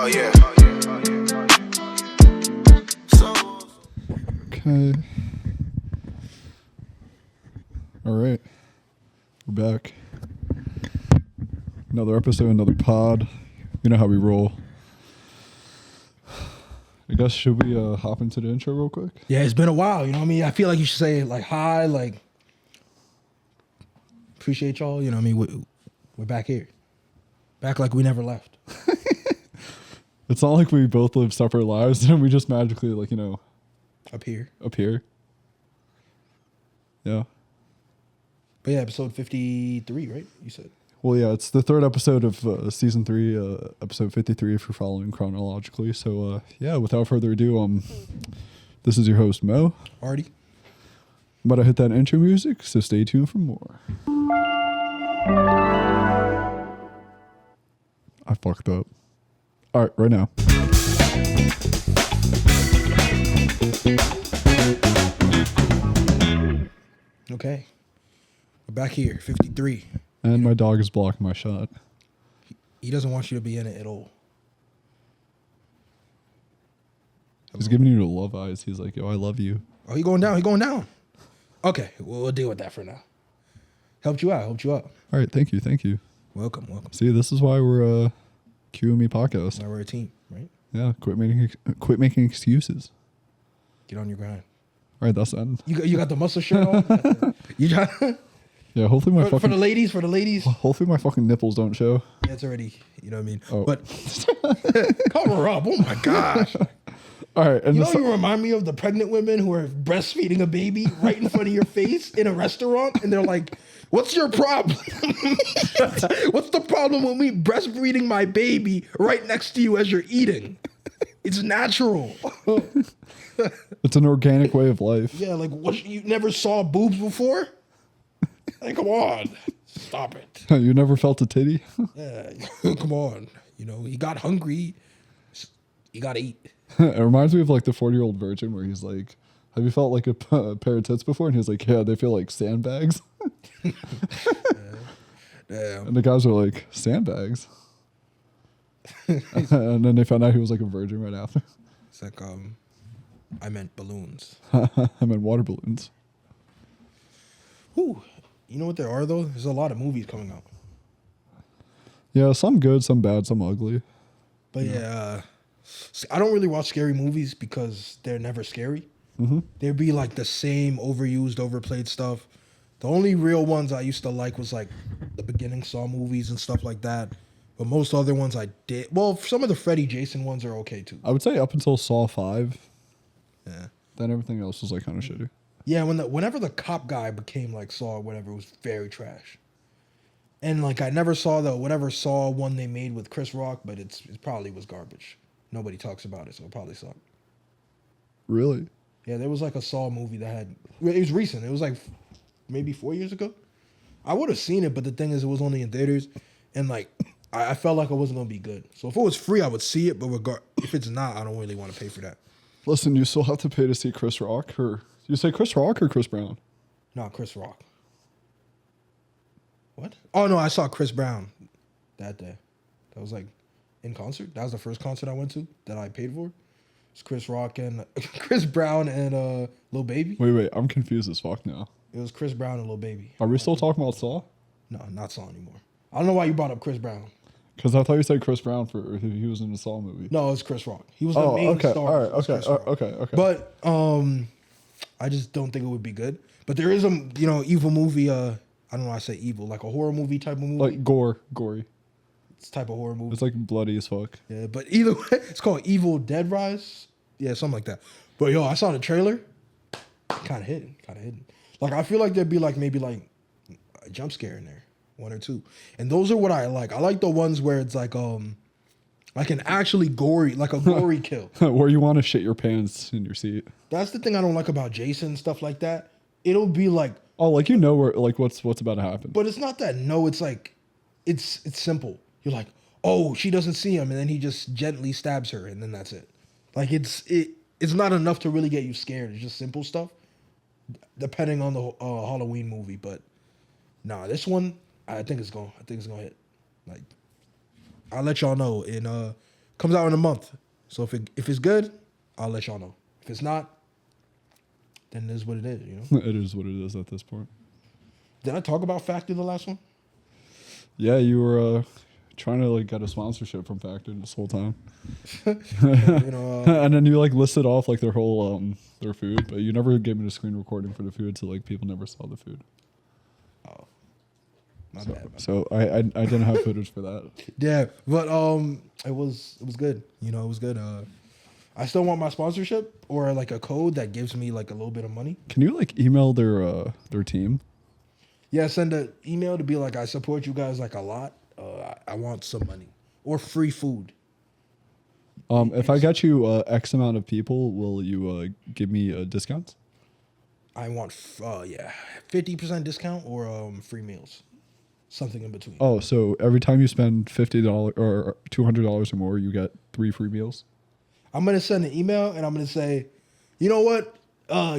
Oh yeah. Okay. All right. We're back. Another episode, another pod. You know how we roll. I guess should we hop into the intro real quick? Yeah, it's been a while. You know what I mean? I feel like you should say like hi, like appreciate y'all. You know what I mean? We're back here, back like we never left. It's not like we both live separate lives and we just magically Up here. appear. Yeah. But yeah, episode 53, right? You said. Well, yeah, it's the third episode of season 3, episode 53 if you're following chronologically. So, yeah, without further ado, this is your host, Mo. Artie. I'm about to hit that intro music, so stay tuned for more. I fucked up. All right, right now. Okay. We're back here, 53. And my dog is blocking my shot. He doesn't want you to be in it at all. He's giving you the love eyes. He's like, yo, I love you. Oh, he going down. He going down. Okay, we'll deal with that for now. Helped you out. All right, thank you. Welcome. See, this is why we're a QME podcast. Now we're a team, right? Yeah, quit making excuses. Get on your grind. All right, that's the end. You got the muscle shirt on? You got Yeah, hopefully my for the ladies. hopefully my fucking nipples don't show. Yeah, it's already, you know what I mean? Oh. But cover up. Oh my gosh. All right, and You remind me of the pregnant women who are breastfeeding a baby right in front of your face in a restaurant, and they're like, "What's your problem? What's the problem with me breastfeeding my baby right next to you as you're eating? It's natural." it's an organic way of life. Yeah, like what? You never saw boobs before? Like, come on, stop it. You never felt a titty? Yeah, come on. You know, he got hungry. You gotta eat. It reminds me of like the 40-year-old virgin where he's like, have you felt like a pair of tits before? And he's like, yeah, they feel like sandbags. Damn. And the guys are like, sandbags? And then they found out he was like a virgin right after. It's like, I meant balloons. I meant water balloons. Whew. You know what there are, though? There's a lot of movies coming out. Yeah, some good, some bad, some ugly. But yeah, I don't really watch scary movies because they're never scary. Mm-hmm. They'd be like the same overused, overplayed stuff. The only real ones I used to like was like the beginning Saw movies and stuff like that. But most other ones I did. Well, some of the Freddy Jason ones are okay too. I would say up until Saw 5. Yeah. Then everything else was like kind of shitty. Yeah, whenever the cop guy became like Saw or whatever, it was very trash. And like I never saw whatever Saw one they made with Chris Rock, but it probably was garbage. Nobody talks about it, so it probably sucked. Really? Yeah, there was like a Saw movie it was recent. It was like maybe 4 years ago. I would have seen it, but the thing is, it was only in theaters, and like I felt like it wasn't gonna be good. So if it was free, I would see it, but if it's not, I don't really want to pay for that. Listen, you still have to pay to see Chris Rock, or you say Chris Rock or Chris Brown? No, Chris Rock. What? Oh no, I saw Chris Brown that day. That was like in concert. That was the first concert I went to that I paid for. It's Chris Rock and Chris Brown and Lil Baby. Wait, I'm confused as fuck now. It was Chris Brown and Lil Baby. Are we still talking about Saw? No, not Saw anymore. I don't know why you brought up Chris Brown. Because I thought you said Chris Brown for he was in the Saw movie. No, it's Chris Rock. He was the main star. All right, okay. But I just don't think it would be good. But there is a evil movie. I don't know why I say evil, like a horror movie type of movie. Like gory. It's type of horror movie. It's like bloody as fuck. Yeah, but either way, it's called Evil Dead Rise. Yeah, something like that. But yo, I saw the trailer. Kind of hidden. Like I feel like there'd be like maybe like a jump scare in there, one or two. And those are what I like. I like the ones where it's like an actually gory, like a gory kill. Where you want to shit your pants in your seat. That's the thing I don't like about Jason and stuff like that. It'll be like, oh, like you know where like what's about to happen. but it's not that. No, it's like it's simple. You're like, oh, she doesn't see him, and then he just gently stabs her, and then that's it. Like it's not enough to really get you scared. It's just simple stuff, depending on the Halloween movie. But nah, this one I think it's gonna hit. Like I'll let y'all know in Comes out in a month. So if it's good, I'll let y'all know. If it's not, then it is what it is, you know? It is what it is at this point. Did I talk about Factor the last one? Yeah, you were trying to like get a sponsorship from Factor this whole time. You know, And then you like listed off like their whole their food, but you never gave me the screen recording for the food, so like people never saw the food. my So, bad. so I didn't have footage for that. Yeah, but it was good. You know, it was good. I still want my sponsorship or like a code that gives me like a little bit of money. Can you like email their team? Yeah, send an email to be like, I support you guys like a lot. I want some money or free food. If I get you X amount of people, will you give me discounts? I want 50% discount or free meals, something in between. Oh, so every time you spend $50 or $200 or more, you get 3 free meals. I'm gonna send an email and I'm gonna say, you know what?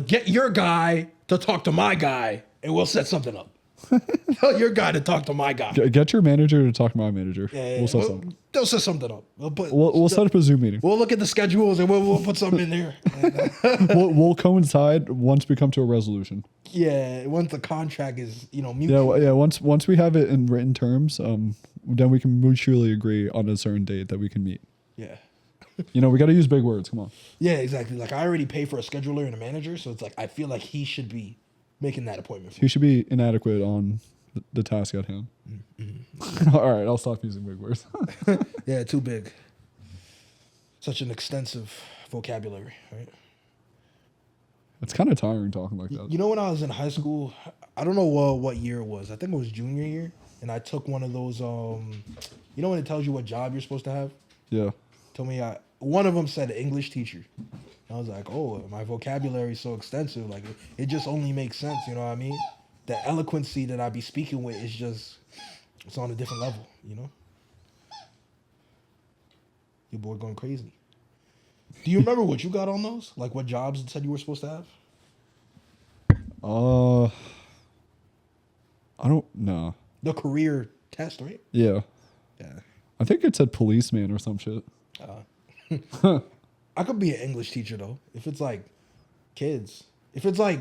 Get your guy to talk to my guy, and we'll set something up. Tell your guy to talk to my guy. Get your manager to talk to my manager. Yeah, We'll set something. they'll set something up. We'll set up a Zoom meeting. We'll look at the schedules and we'll put something in there. We'll coincide once we come to a resolution. Yeah, once the contract is, mutual. Yeah. Once we have it in written terms, then we can mutually agree on a certain date that we can meet. Yeah. We got to use big words. Come on. Yeah, exactly. Like I already pay for a scheduler and a manager, so it's like I feel like he should be making that appointment for He me. should be inadequate on the task at hand. All right, I'll stop using big words. Yeah, too big. Such an extensive vocabulary, right? It's kind of tiring talking like that. You know, when I was in high school, I don't know what year it was. I think it was junior year, and I took one of those. When it tells you what job you're supposed to have. Yeah. Told me one of them said English teacher. I was like, oh, my vocabulary is so extensive. Like it just only makes sense. You know what I mean? The eloquency that I be speaking with is it's on a different level. Your boy going crazy. Do you remember what you got on those? Like what jobs it said you were supposed to have? I don't know. The career test, right? Yeah. Yeah. I think it said policeman or some shit. I could be an English teacher though. If it's like kids. If it's like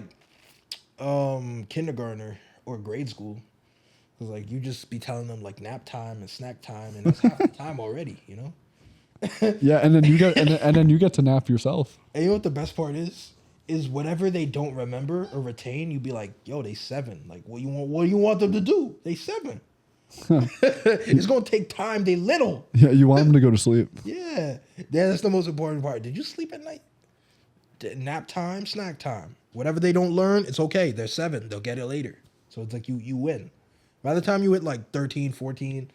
kindergartner or grade school. Because like you just be telling them like nap time and snack time and that's half the time already, Yeah, and then you get and then you get to nap yourself. And you know what the best part is? Is whatever they don't remember or retain, you be like, yo, they 7. Like what do you want them to do? They 7. It's gonna take time, they little. Yeah, you want them to go to sleep. Yeah, that's the most important part. Did you sleep at night? Nap time, snack time. Whatever they don't learn, it's okay. They're 7. They'll get it later. So it's like you win. By the time you hit like 13, 14,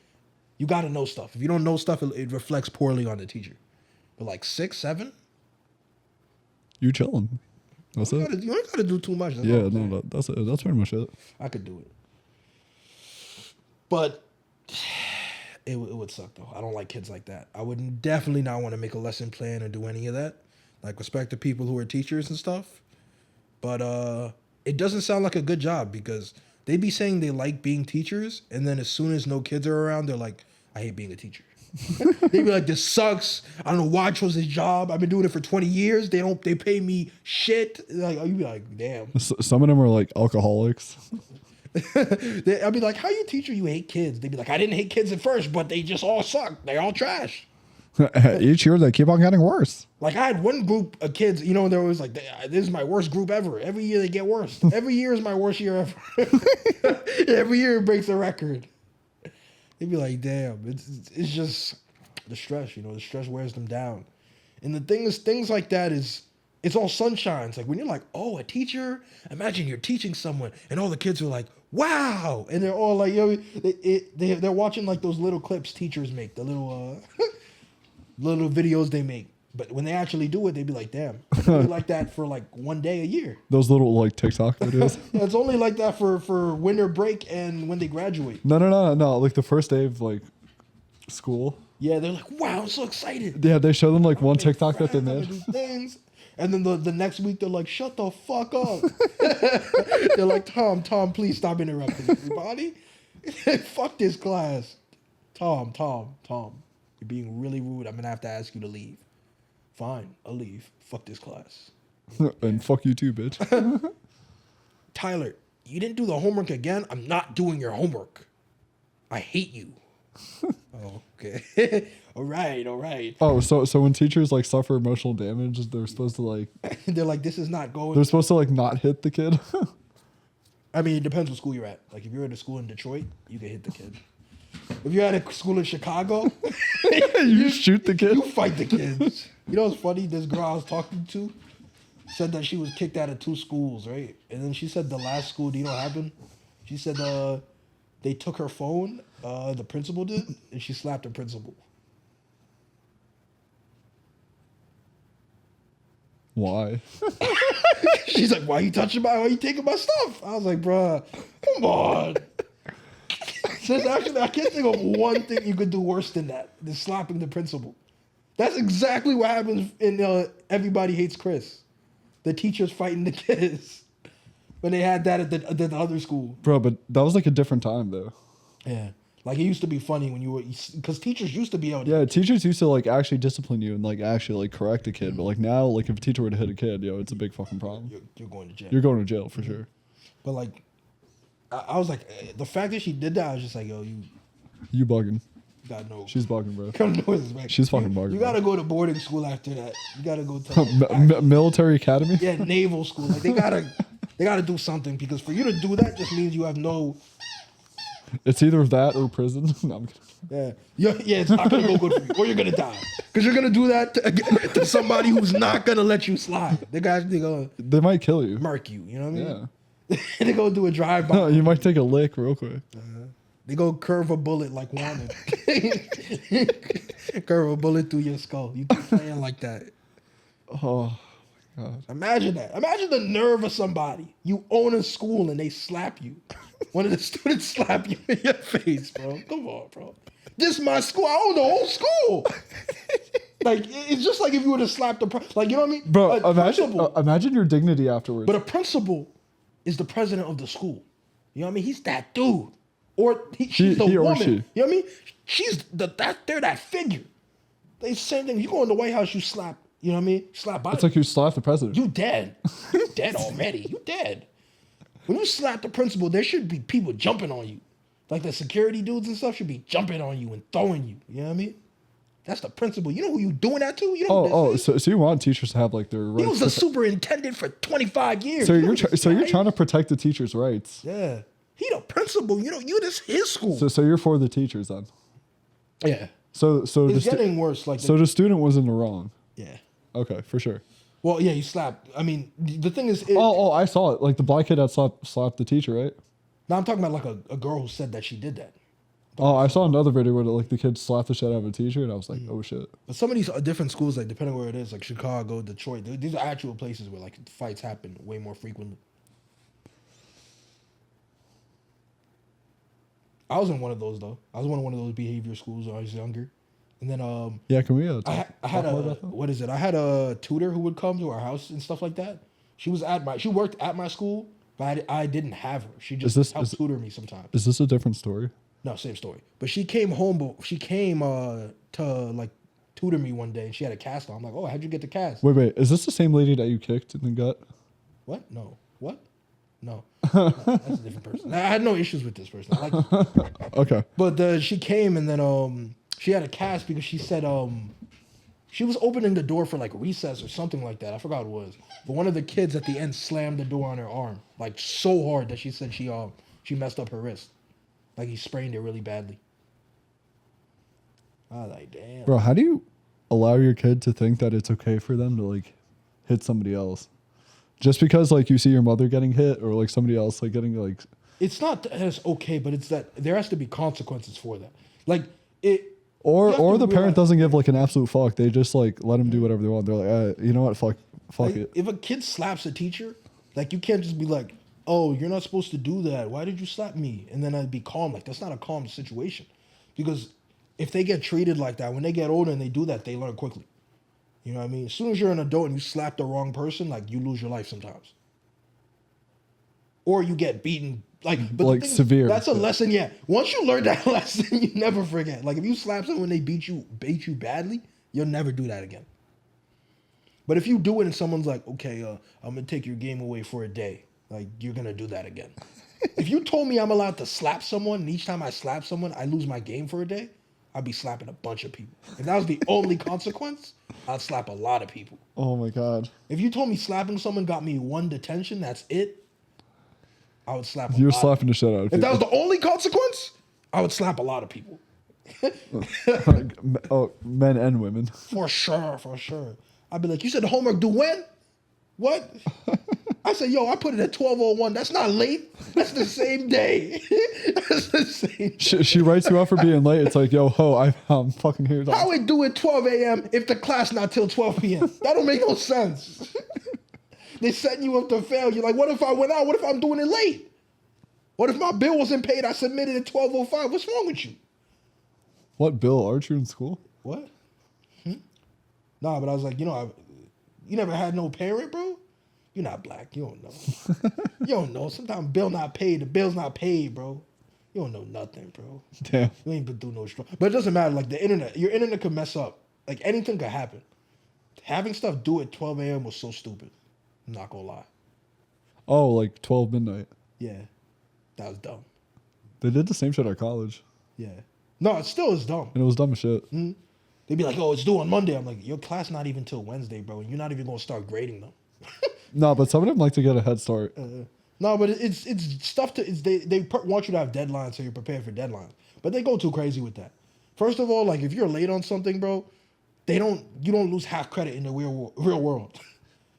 you got to know stuff. If you don't know stuff, it reflects poorly on the teacher. But like 6, 7, You chilling. That's it. you ain't got to do too much. That's all Yeah, I'm saying. no, that's it. That's pretty much it. I could do it. But it would suck though. I don't like kids like that. I would definitely not want to make a lesson plan or do any of that. Like respect the people who are teachers and stuff. But it doesn't sound like a good job because they be saying they like being teachers, and then as soon as no kids are around, they're like, I hate being a teacher. They be like, this sucks. I don't know why I chose this job. I've been doing it for 20 years. They pay me shit. Like you be like, damn. Some of them are like alcoholics. I'd be like, how you teacher you hate kids? They'd be like, I didn't hate kids at first, but they just all suck. They all trash. Each year they keep on getting worse. Like I had one group of kids, they're always like, this is my worst group ever. Every year they get worse. Every year is my worst year ever. Every year it breaks a record. They'd be like, damn, it's just the stress, the stress wears them down. And the thing is, things like that it's all sunshine. It's like when you're like, oh, a teacher, imagine you're teaching someone and all the kids are like, wow. And they're all like, they're watching like those little clips teachers make, the little little videos they make. But when they actually do it, they'd be like, damn, it's only like that for like one day a year. Those little like TikTok videos. Yeah, it's only like that for winter break and when they graduate. No. Like the first day of like school. Yeah, they're like, wow, I'm so excited. Yeah, they show them like one Make TikTok that they friends, I'm made. gonna do things. And then the next week they're like, shut the fuck up. They're like, Tom, please stop interrupting everybody. Fuck this class. Tom. You're being really rude. I'm gonna have to ask you to leave. Fine, I'll leave. Fuck this class. And fuck you too, bitch. Tyler, you didn't do the homework again. I'm not doing your homework. I hate you. Oh, okay. All right. Oh, so when teachers like suffer emotional damage, they're supposed to like They're like, this is not going. they're supposed to like not hit the kid. I mean, it depends what school you're at. Like, if you're at a school in Detroit, you can hit the kid. If you're at a school in Chicago, you shoot the kid. you fight the kids. You know what's funny? This girl I was talking to said that she was kicked out of 2 schools, right? And then she said the last school, do you know what happened? She said they took her phone, the principal did, and she slapped the principal. Why? She's like, why you taking my stuff? I was like, bruh, come on. There's actually, I can't think of one thing you could do worse than that, than slapping the principal. That's exactly what happens in Everybody Hates Chris. The teachers fighting the kids. When they had that at the other school. Bro, but that was like a different time though. Yeah. Like, it used to be funny when you were, because teachers used to be able to. Yeah, teachers used to like actually discipline you and like actually like correct a kid. But like now, like if a teacher were to hit a kid, yo, it's a big fucking problem. You're going to jail. You're going to jail for sure. But like, I was like, the fact that she did that, I was just like, yo, You bugging. God knows. She's bugging, bro. Come noises, man. She's fucking bugging. You gotta go to boarding school after that. You gotta go to Military academy. yeah, naval school. Like, they gotta do something, because for you to do that just means you have no. It's either that or prison. No, I'm kidding. Yeah, it's not gonna go good for you, or you're gonna die, because you're gonna do that to somebody who's not gonna let you slide. They gonna They might kill you. murk you. You know what I mean? Yeah. They go do a drive by. No, you might take a lick real quick. They go curve a bullet like Wanted. Curve a bullet through your skull. You keep playing like that. Oh my god. Imagine that. Imagine the nerve of somebody. You own a school and they slap you. One of the students slap you in your face, bro. Come on, bro. This is my school. I own the whole school. Like, it's just like if you were to slap like, you know what I mean? Bro, A imagine your dignity afterwards. But a principal is the president of the school. You know what I mean? He's that dude. Or she's the woman. She. You know what I mean? She's they're that figure. They same thing. You go in the White House, you slap. You know what I mean? Slap Biden. It's like you slapped the president. You dead. You dead already. You dead. When you slap the principal, there should be people jumping on you. Like the security dudes and stuff should be jumping on you and throwing you. You know what I mean? That's the principal. You know who you doing that to? You know who this is? So you want teachers to have like their rights? He was the superintendent for 25 years. So you know you're trying to protect the teachers' rights. Yeah. He the principal. You know, this his school. So you're for the teachers then? Yeah. So It's getting worse. Like, so the student was in the wrong. Yeah. Okay, for sure. Well, yeah, you slapped. I mean, the thing is. I saw it. Like the black kid that slapped the teacher, right? Now I'm talking about like a girl who said that she did that. Oh, I saw another video where like the kid slapped the shit out of a teacher, and I was like, oh shit. But some of these different schools, like depending where it is, like Chicago, Detroit, these are actual places where like fights happen way more frequently. I was in one of those though. I was in one of those behavior schools when I was younger, and then Yeah, can we? I had I had a tutor who would come to our house and stuff like that. She worked at my school, but I didn't have her. She just helped tutor me sometimes. Is this a different story? No, same story. But she came home, to like tutor me one day, and she had a cast on. I'm like, oh, how'd you get the cast? Wait, is this the same lady that you kicked in the gut? What? No. What? No. No, that's a different person. I had no issues with this person. I like her. Okay. But she came, and then she had a cast because she said she was opening the door for like recess or something like that. I forgot what it was. But one of the kids at the end slammed the door on her arm like so hard that she said she messed up her wrist. Like he sprained it really badly. I was like, damn. Bro, how do you allow your kid to think that it's okay for them to like hit somebody else? Just because like you see your mother getting hit or like somebody else like getting like. It's not that it's okay, but it's that there has to be consequences for that. Like it. Or the parent doesn't give like an absolute fuck. They just like let them do whatever they want. They're like, you know what, fuck like, it. If a kid slaps a teacher, like you can't just be like, oh, you're not supposed to do that. Why did you slap me? And then I'd be calm. Like that's not a calm situation, because if they get treated like that, when they get older and they do that, they learn quickly. You know what I mean? As soon as you're an adult and you slap the wrong person, like you lose your life sometimes. Or you get beaten Like, but Like severe That's a shit. lesson. Yeah. Once you learn that lesson, you never forget. Like if you slap someone and they beat you badly, you'll never do that again. But if you do it and someone's like, okay, I'm gonna take your game away for a day, like you're gonna do that again. If you told me I'm allowed to slap someone and each time I slap someone, I lose my game for a day, I'd be slapping a bunch of people. If that was the only consequence, I'd slap a lot of people. Oh my god. If you told me slapping someone got me one detention, that's it, I would slap a You're lot of slapping the people. shit out of If that people. was the only consequence, I would slap a lot of people. Oh, men and women. For sure, for sure. I'd be like, you said the homework due when? What? I said, yo, I put it at 12:01. That's not late. That's the same day. That's the same. She writes you out for being late. It's like, yo, ho, I'm fucking here. How it do at 12 a.m. if the class not till 12 p.m.? That don't make no sense. They setting you up to fail. You're like, what if I went out? What if I'm doing it late? What if my bill wasn't paid? I submitted at 12:05. What's wrong with you? What, Bill? Aren't you in school? What? Nah, but I was like, you never had no parent, bro? You're not black. You don't know. You don't know. Sometimes bill not paid. The bill's not paid, bro. You don't know nothing, bro. Damn. You ain't been through no struggle. But it doesn't matter. Like the internet, your internet could mess up. Like anything could happen. Having stuff due at 12 a.m. was so stupid. I'm not gonna lie. Oh, like 12 midnight. Yeah. That was dumb. They did the same shit at college. Yeah. No, it still is dumb. And it was dumb as shit. They'd be like, oh, it's due on Monday. I'm like, your class not even till Wednesday, bro. And you're not even gonna start grading them. No, but some of them like to get a head start. No, but it's stuff to they want you to have deadlines so you're prepared for deadlines. But they go too crazy with that. First of all, like if you're late on something, bro, you don't lose half credit in the real world.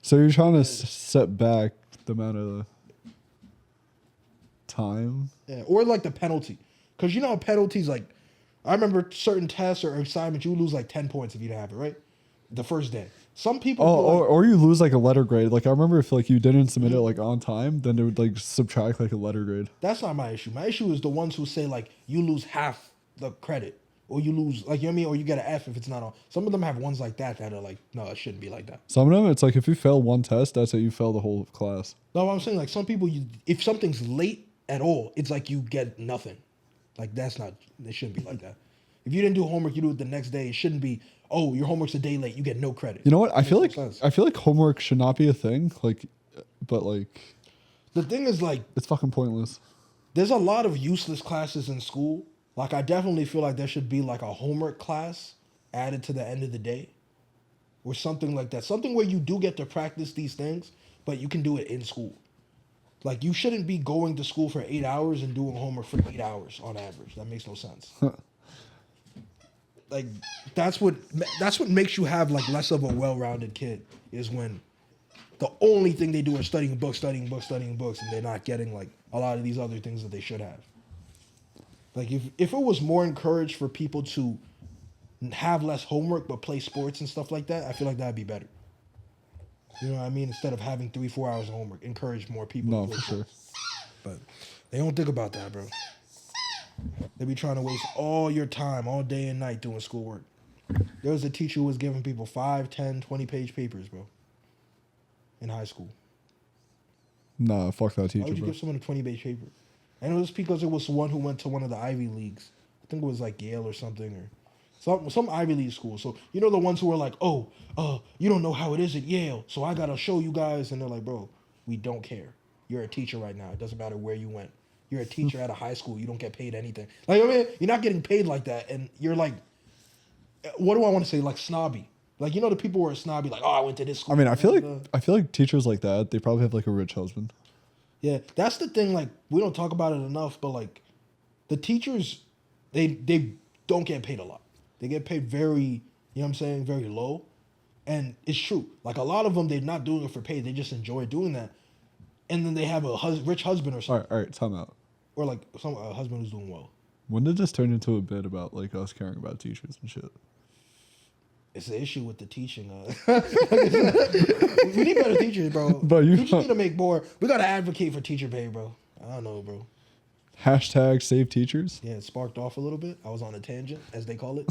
So you're trying to set back the amount of time? Yeah, or like the penalty. Because you know penalties, like I remember certain tests or assignments, you lose like 10 points if you didn't have it, right? The first day. Some people or you lose like a letter grade. Like I remember if like you didn't submit it like on time, then they would like subtract like a letter grade. That's not my issue. My issue is the ones who say like you lose half the credit. Or you lose, like, you know what I mean? Or you get an F if it's not on. Some of them have ones like that are like, no, it shouldn't be like that. Some of them, it's like if you fail one test, that's it. You fail the whole class. No, I'm saying like some people, if something's late at all, it's like you get nothing. Like it shouldn't be like that. If you didn't do homework, you do it the next day. It shouldn't be, oh, your homework's a day late. You get no credit. You know what? I feel like homework should not be a thing. Like, but like, the thing is like, it's fucking pointless. There's a lot of useless classes in school. Like, I definitely feel like there should be, like, a homework class added to the end of the day. Or something like that. Something where you do get to practice these things, but you can do it in school. Like, you shouldn't be going to school for 8 hours and doing homework for 8 hours on average. That makes no sense. Like, that's what makes you have, like, less of a well-rounded kid, is when the only thing they do is studying books, and they're not getting, like, a lot of these other things that they should have. Like, if it was more encouraged for people to have less homework but play sports and stuff like that, I feel like that'd be better. You know what I mean? Instead of having 3-4 hours of homework, encourage more people. No, for sure. But they don't think about that, bro. They be trying to waste all your time, all day and night doing schoolwork. There was a teacher who was giving people 5, 10, 20-page papers, bro, in high school. Nah, fuck that teacher, Why would you bro. give someone a 20-page paper? And it was because it was one who went to one of the Ivy Leagues. I think it was like Yale or something, or some Ivy League school. So, you know the ones who are like, you don't know how it is at Yale, so I got to show you guys. And they're like, bro, we don't care. You're a teacher right now. It doesn't matter where you went. You're a teacher at a high school. You don't get paid anything. Like, I mean, you're not getting paid like that. And you're like, what do I want to say? Like snobby. Like, you know the people who are snobby, like, I went to this school. I mean, I feel like teachers like that, they probably have like a rich husband. Yeah, that's the thing. Like, we don't talk about it enough, but like, the teachers, they don't get paid a lot. They get paid very, you know what I'm saying, very low, and it's true. Like a lot of them, they're not doing it for pay. They just enjoy doing that, and then they have a rich husband or something, All right, time out. or like a husband who's doing well. When did this turn into a bit about like us caring about teachers and shit? It's the issue with the teaching. We need better teachers, bro. But teachers need to make more. We gotta advocate for teacher pay, bro. I don't know, bro. Hashtag save teachers. Yeah, it sparked off a little bit. I was on a tangent, as they call it.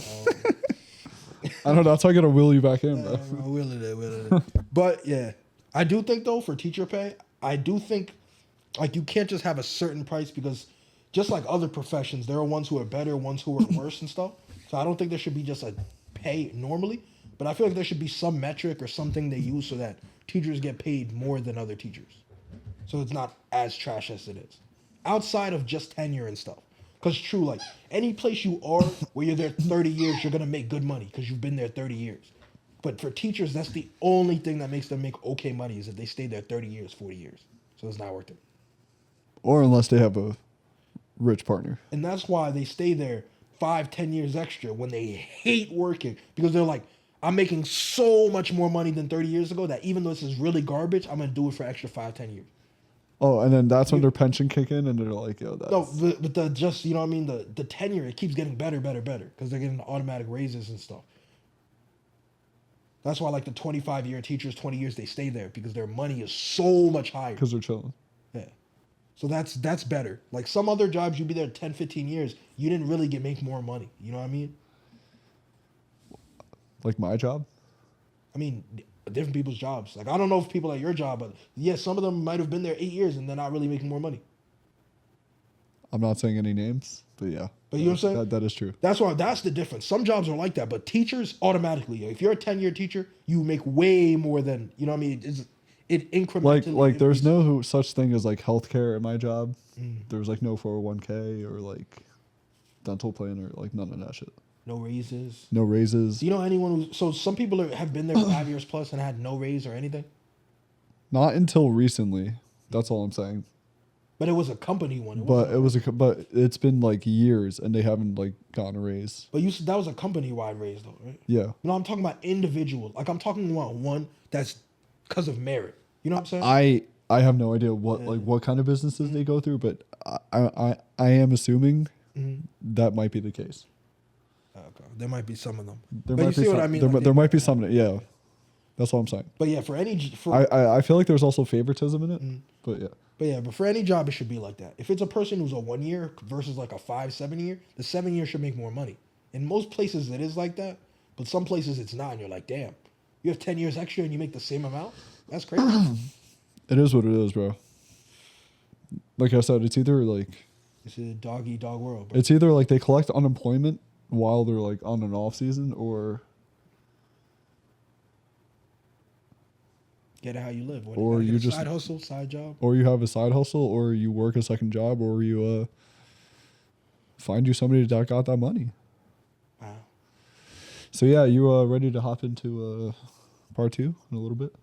I don't know. That's how I gotta will you back in, bro. Will it. But yeah, I do think though for teacher pay, I do think Like you can't just have a certain price because just like other professions, there are ones who are better, ones who are worse and stuff. So I don't think there should be just a pay normally, but I feel like there should be some metric or something they use so that teachers get paid more than other teachers. So it's not as trash as it is. Outside of just tenure and stuff. Because true, like any place you are where you're there 30 years, you're going to make good money because you've been there 30 years. But for teachers, that's the only thing that makes them make okay money is if they stay there 30 years, 40 years. So it's not worth it. Or unless they have a rich partner. And that's why they stay there 5, 10 years extra when they hate working because they're like, I'm making so much more money than 30 years ago that even though this is really garbage, I'm going to do it for extra 5, 10 years. Oh, and then that's when their pension kick in and they're like, yo, that's... No, but the just, you know what I mean? The tenure, it keeps getting better because they're getting automatic raises and stuff. That's why like the 25-year teachers, 20 years, they stay there because their money is so much higher. Because they're chilling. Yeah. So that's better. Like some other jobs, you'd be there 10, 15 years. You didn't really make more money. You know what I mean? Like my job? I mean, different people's jobs. Like I don't know if people at your job, but yeah, some of them might have been there 8 years and they're not really making more money. I'm not saying any names, but yeah. But you know what I'm saying? That is true. That's the difference. Some jobs are like that, but teachers automatically, if you're a 10-year teacher, you make way more than, you know what I mean? It incrementally Like there's no such thing as like healthcare at my job. There's like no 401k or like dental plan or like none of that shit. No raises. No raises. Do you know anyone who, so some people have been there 5 years plus and had no raise or anything? Not until recently. That's all I'm saying. But it was a company one. But it's been like years and they haven't like gotten a raise. But that was a company-wide raise though, right? Yeah. No, I'm talking about individual. Like I'm talking about one that's because of merit. You know what I'm saying? I have no idea what kind of businesses they go through, but I am assuming that might be the case. Okay. There might be some of them. There but might you be see some, what I mean? there might be some. Yeah, that's all I'm saying. But yeah, I feel like there's also favoritism in it. But yeah. But for any job, it should be like that. If it's a person who's a 1 year versus like a 5, 7 year, the 7 year should make more money. In most places, it is like that, but some places it's not. And you're like, damn, you have 10 years extra and you make the same amount. That's crazy. It is what it is, bro. Like I said, it's either like it's a dog-eat-dog world. Bro. It's either like they collect unemployment while they're like on an off season, or get it how you live. Or you just side hustle, side job, or you have a side hustle, or you work a second job, or you find you somebody that got that money. Wow. So yeah, you ready to hop into part 2 in a little bit?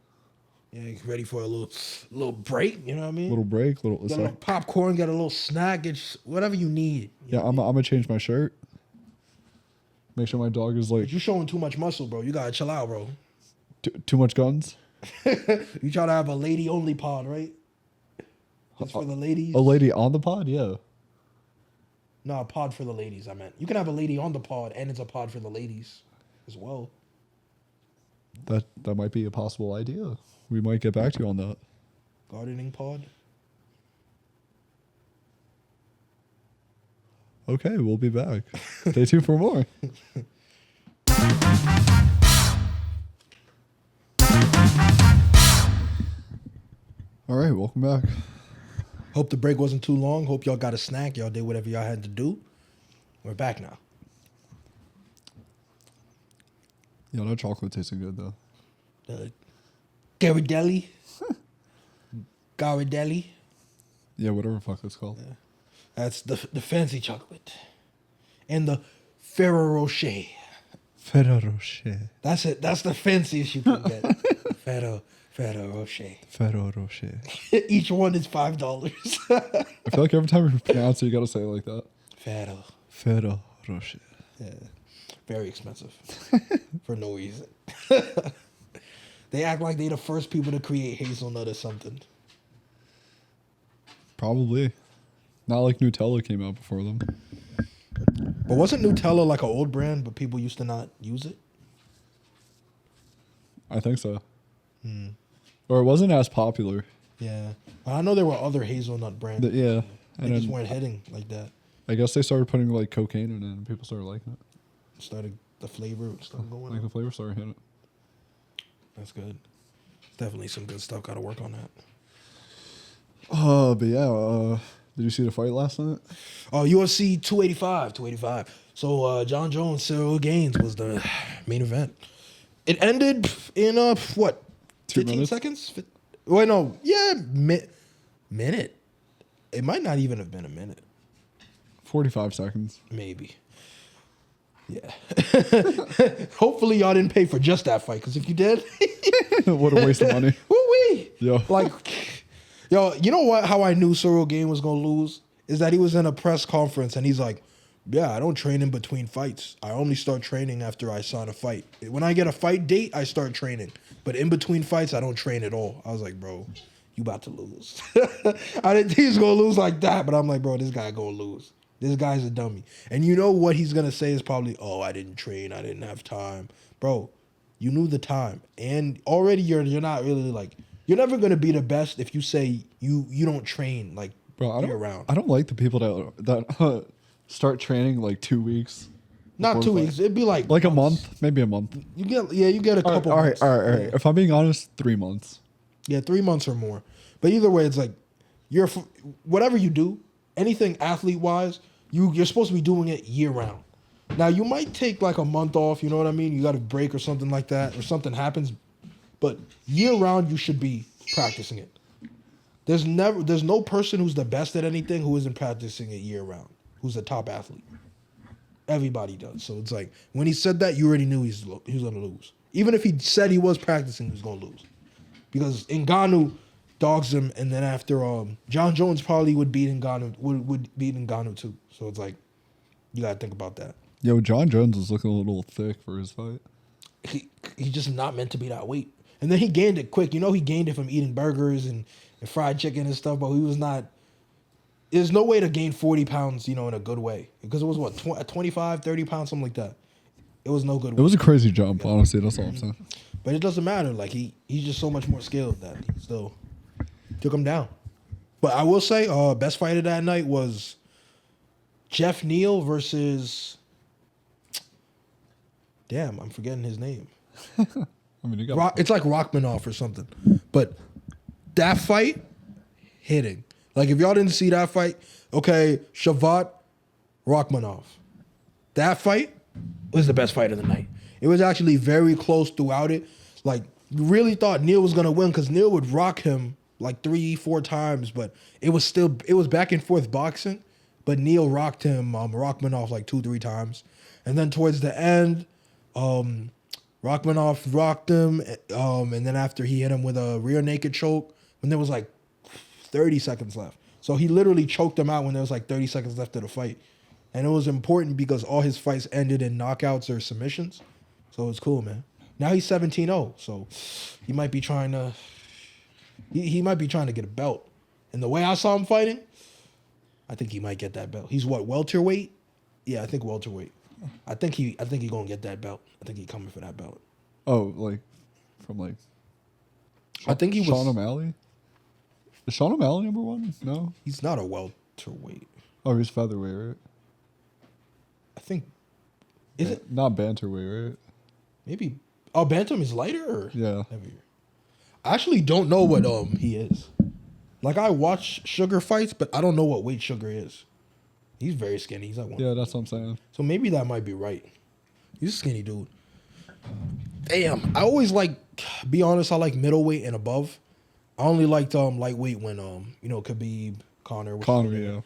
Yeah, ready for a little break. You know what I mean? Little break, get a little popcorn, get a little snack, whatever you need. I'm gonna change my shirt. Make sure my dog is like. But you showing too much muscle, bro. You gotta chill out, bro. Too much guns. You try to have a lady only pod, right? That's for the ladies. A lady on the pod, yeah. No, a pod for the ladies. I meant you can have a lady on the pod, and it's a pod for the ladies as well. That might be a possible idea. We might get back to you on that. Gardening pod. Okay, we'll be back. Stay tuned for more. All right, welcome back. Hope the break wasn't too long. Hope y'all got a snack. Y'all did whatever y'all had to do. We're back now. Yeah, that chocolate tasted good though. Ghirardelli. Ghirardelli. Yeah, whatever the fuck it's called. Yeah. That's the fancy chocolate. And the Ferrero Rocher. Ferrero Rocher. That's it. That's the fanciest you can get. Ferrero Rocher. Ferrero Rocher. Each one is $5. I feel like every time you pronounce it, you gotta say it like that. Ferrero Rocher. Yeah. Very expensive. For no reason. They act like they're the first people to create hazelnut or something. Probably. Not like Nutella came out before them. But wasn't Nutella like an old brand, but people used to not use it? I think so. Or it wasn't as popular. Yeah. I know there were other hazelnut brands. Yeah. They just weren't hitting like that. I guess they started putting like cocaine in it and people started liking it. Started the flavor started going Like up. the flavor started hitting it. That's good. Definitely some good stuff. Got to work on that. But yeah, did you see the fight last night? Oh, UFC 285. So John Jones, Cyril Gaines was the main event. It ended in what? 2 15 minutes? seconds? Wait, no. Yeah, minute. It might not even have been a minute. 45 seconds. Maybe. Yeah. Hopefully y'all didn't pay for just that fight, because if you did, What a waste of money. woo-wee. Yo. Like, yo, you know what? How I knew Cyril Gaines was gonna lose is that he was in a press conference and he's like, "Yeah, I don't train in between fights. I only start training after I sign a fight. When I get a fight date, I start training. But in between fights, I don't train at all." I was like, "Bro, you about to lose." I didn't think he was gonna lose like that, but I'm like, "Bro, this guy gonna lose. This guy's a dummy." And you know what he's gonna say is probably, "Oh, I didn't train. I didn't have time." Bro, you knew the time, and already you're not really like, you're never gonna be the best if you say you don't train like Bro, year round. I don't like the people that start training like 2 weeks. Not before 2 the weeks. fight. It'd be like Like a months. month, maybe a month. You get a couple. All right, months. all right. Yeah. If I'm being honest, 3 months. Yeah, 3 months or more. But either way, it's like whatever you do, anything athlete wise, you're supposed to be doing it year round. Now you might take like a month off, you know what I mean? You got a break or something like that, or something happens, but year round you should be practicing it. There's no person who's the best at anything who isn't practicing it year round, who's a top athlete. Everybody does. So it's like when he said that, you already knew he was going to lose. Even if he said he was practicing, he was going to lose. Because Ngannou dogs him, and then after John Jones probably would beat Ngannou would beat Ngannou too. So it's like you got to think about that. Yo, John Jones is looking a little thick for his fight. He's just not meant to be that weight. And then he gained it quick. You know, he gained it from eating burgers and fried chicken and stuff, but he was not. There's no way to gain 40 pounds, you know, in a good way. Because it was, what, 25, 30 pounds, something like that. It was no good It was a crazy jump, honestly. That's all I'm saying. But it doesn't matter. Like, he's just so much more skilled that he still took him down. But I will say, best fight of that night was Jeff Neal versus... Damn, I'm forgetting his name. I mean, you got It's like Rachmaninoff or something. But that fight, hitting. Like, if y'all didn't see that fight, okay, Shavat, Rachmaninoff. That fight was the best fight of the night. It was actually very close throughout it. Like, really thought Neal was going to win because Neal would rock him like 3-4 times, but it was back and forth boxing, but Neal rocked him, Rachmaninoff like 2-3 times. And then towards the end, Rachmaninoff rocked him, and then after he hit him with a rear naked choke, when there was like 30 seconds left. So he literally choked him out when there was like 30 seconds left of the fight. And it was important because all his fights ended in knockouts or submissions. So it was cool, man. Now he's 17-0, so he might be trying to he might be trying to get a belt. And the way I saw him fighting, I think he might get that belt. He's what, welterweight? Yeah, I think welterweight. I think he gonna get that belt. I think he coming for that belt. Oh, like from like. I think he was Sean O'Malley. Is Sean O'Malley number one? No. He's not a welterweight. Oh, he's featherweight, right? I think. Is it Not banterweight, right? maybe? Oh, bantam is lighter or Yeah. heavier? I actually don't know what he is. Like, I watch Sugar fights, but I don't know what weight Sugar is. He's very skinny. He's like one. Yeah, that's what I'm saying. So maybe that might be right. He's a skinny dude. Damn, I always be honest, I like middleweight and above. I only liked lightweight when Khabib, Conor. Yeah.